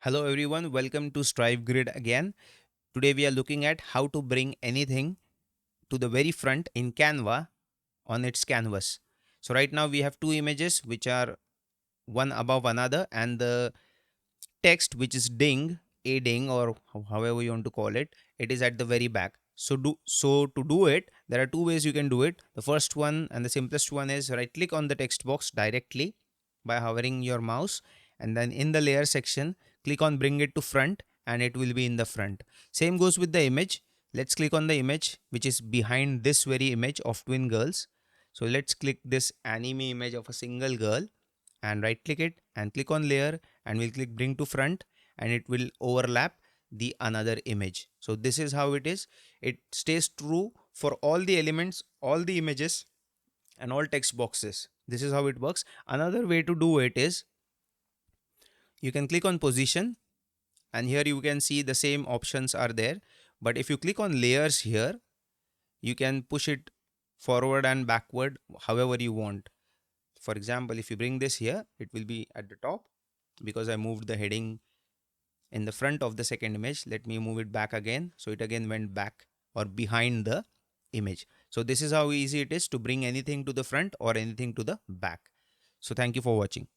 Hello everyone, welcome to Strive Grid again. Today we are looking at how to bring anything to the very front in Canva on its canvas. So right now we have two images which are one above another, and the text which is ding or however you want to call it, it is at the very back. So to do it, there are two ways you can do it. The first one and the simplest one is right click on the text box directly by hovering your mouse, and then in the layer section click on bring it to front, and it will be in the front. Same goes with the image. Let's click on the image which is behind this very image of twin girls. So let's click this anime image of a single girl and right click it and click on layer, and we'll click bring to front, and it will overlap the another image. So this is how it is. It stays true for all the elements, all the images, and all text boxes. This is how it works. Another way to do it is you can click on position, and here you can see the same options are there. But if you click on layers here, you can push it forward and backward however you want. For example, if you bring this here, it will be at the top because I moved the heading in the front of the second image. Let me move it back again. So it again went back or behind the image. So this is how easy it is to bring anything to the front or anything to the back. So thank you for watching.